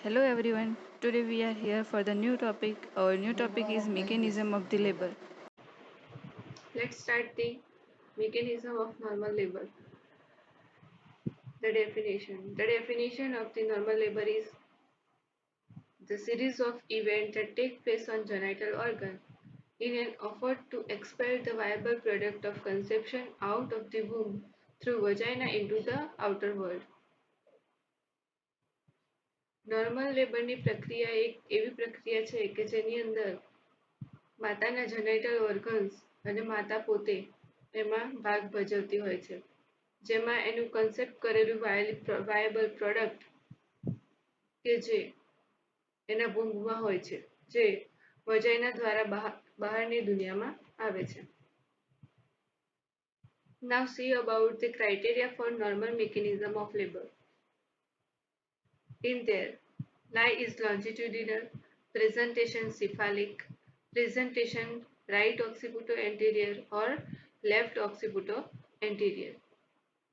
Hello everyone. Today we are here for the new topic. Our new topic is mechanism of the labor. Let's start the mechanism of normal labor. The definition. The definition of the normal labor is the series of events that take place on genital organ in an effort to expel the viable product of conception out of the womb through vagina into the outer world. Normal લેબરની પ્રક્રિયા એક એવી પ્રક્રિયા છે કે જેની અંદર માતાના જેનાઇટલ ઓર્ગન્સ અને માતા પોતે એમાં ભાગ ભજવતી હોય છે, જેમાં એનું કન્સેપ્ટ કરેલું વાયબલ પ્રોડક્ટ કે જે એના ભૂંગમાં હોય છે, જે વજાઈના દ્વારા બહારની દુનિયામાં આવે છે. Now see about the criteria for normal mechanism of labor. In there, lie is longitudinal, presentation cephalic, presentation right occipito-anterior or left occipito-anterior.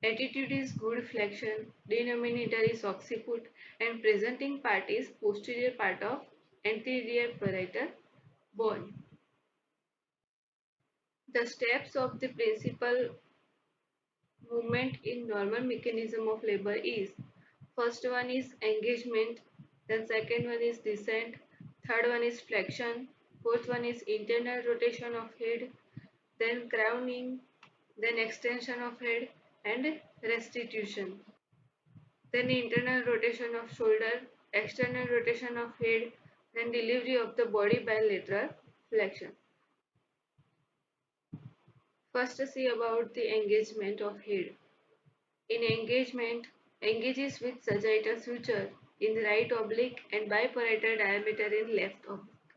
Attitude is good flexion, denominator is occiput, and presenting part is posterior part of anterior parietal bone. The steps of the principal movement in normal mechanism of labor is: first one is engagement, then second one is descent, third one is flexion, fourth one is internal rotation of head, then crowning, then extension of head and restitution. Then internal rotation of shoulder, external rotation of head, then delivery of the body by lateral flexion. First see about the engagement of head. In engagement, engages with sagittal suture in the right oblique and biparietal diameter in left oblique.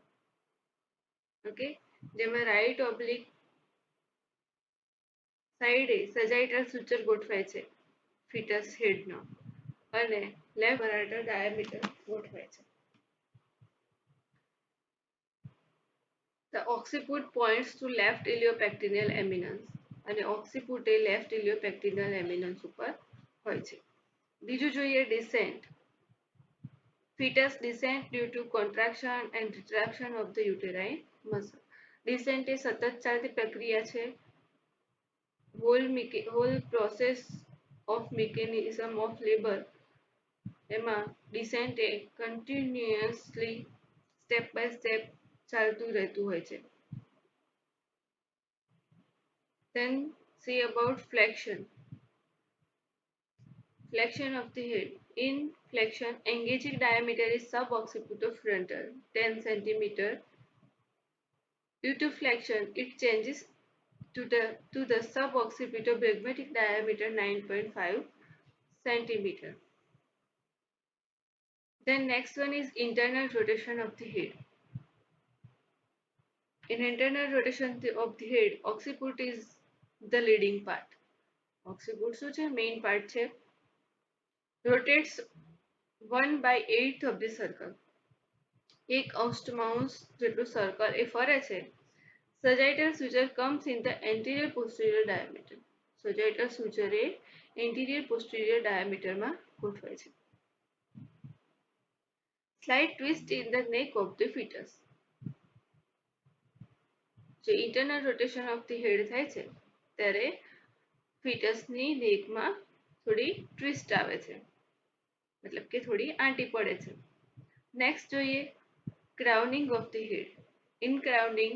Okay, જેમાં right oblique સાઈડે sagittal suture ગોઠવાય છે fetus head નો અને left parietal diameter ગોઠવાય છે. The occiput points to left iliopectineal eminence અને occiput એ left iliopectineal eminence ઉપર હોય છે. બીજું જોઈએ descent. Fetus descent due to contraction and retraction of the uterine muscle. Descent એ સતત ચાલતી પ્રક્રિયા છે. whole process of mechanism of labor એમાં descent A continuously step by step ચાલતું રહેતું હોય છે. Then see about flexion. Flexion of the head. In flexion, engaging diameter is suboccipitofrontal 10 cm. Due to flexion, it changes to the suboccipitobregmatic diameter 9.5 cm. Then next one is internal rotation of the head. In internal rotation of the head, occiput is the leading part. Occiput શું છે? Main part છે. Rotates 1/8 of the circle. એક અષ્ટમાંશ જેટલું circle એ ફરે છે. Sagittal suture comes in the anterior posterior diameter. Sagittal suture A anterior posterior diameter માં ગોઠવાય છે. Slight twist in the neck of the fetus. જે internal rotation of the head થાય છે ત્યારે fetusની neckમાં થોડી twist આવે છે, मतलब કે થોડી આંટી પડે છે. Next જોઈએ crowning of the head. In crowning,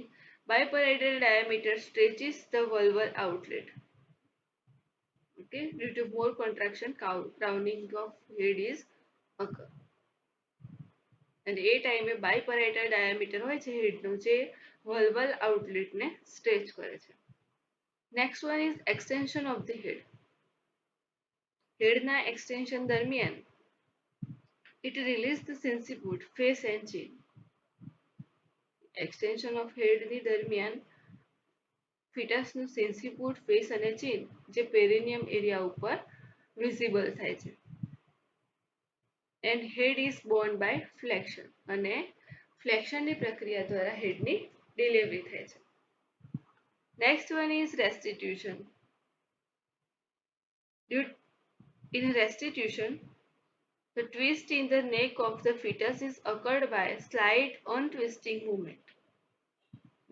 biparietal diameter stretches the vulval outlet. Okay, due to more contraction, crowning of head is occur. અને એ ટાઈમે biparietal diameter હોય છે હેડનું, જે vulval outlet ને stretch કરે છે. Next one is extension of the head. હેડના extension દરમિયાન it releases the sinciput, face and chin. Extension of head ની દરમિયાન fetusનું sinciput, face અને chin જે perineum area ઉપર visible થાય છે. And head is born by flexion અને flexion ની પ્રક્રિયા દ્વારા head ની delivery થાય છે. Next one is restitution. In restitution, The twist in the neck of the fetus is occurred by slight untwisting movement.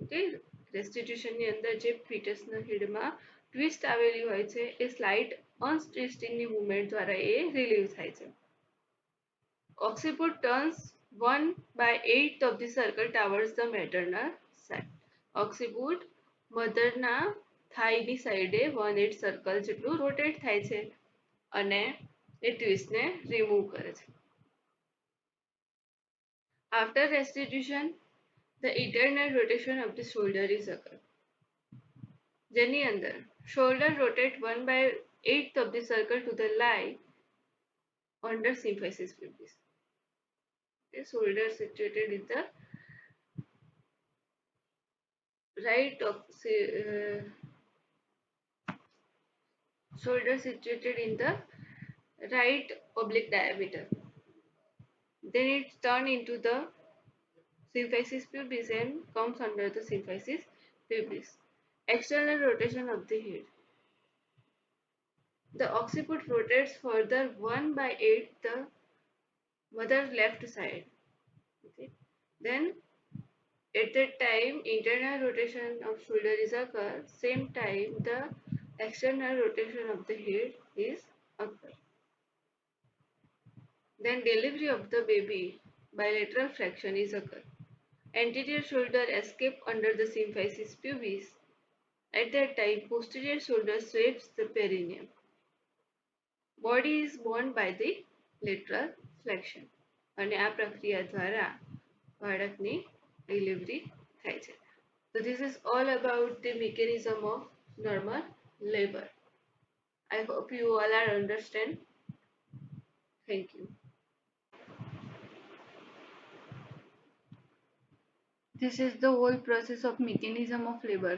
Okay, રેસ્ટિટ્યુશનની અંદર જે ફીટસના હેડમાં ટ્વિસ્ટ આવેલી હોય છે એ સ્લાઇટ અનટ્વિસ્ટિંગની મુવમેન્ટ દ્વારા એ રિલીવ થાય છે. Occiput turns 1/8 of the circle towards the maternal side. Occiput મધરના થાઈની સાઈડે 1/8 સર્કલ જેટલું રોટેટ થાય છે અને એ ટ્વિસ્ટને રિમૂવ કરે છે. After restitution, the internal rotation of the shoulder is occurred. જેની અંદર shoulder rotate 1/8 of the circle to the lie under symphysis pubis. The shoulder situated in the right of shoulder situated in the right oblique diameter. Then it turns into the symphysis pubis and comes under the symphysis pubis. External rotation of the head. The occiput rotates further 1/8 the mother left side. Okay. Then at that time internal rotation of shoulder is occur. Same time the external rotation of the head is occur. Then delivery of the baby bilateral flexion is occur. Anterior shoulder escape under the symphysis pubis. At that time posterior shoulder sweeps the perineum. Body is borne by the lateral flexion. અને આ પ્રક્રિયા દ્વારા બાળકની delivery થાય છે. So this is all about the mechanism of normal labor. I hope you all are understand. Thank you. This is the whole process of mechanism of labor.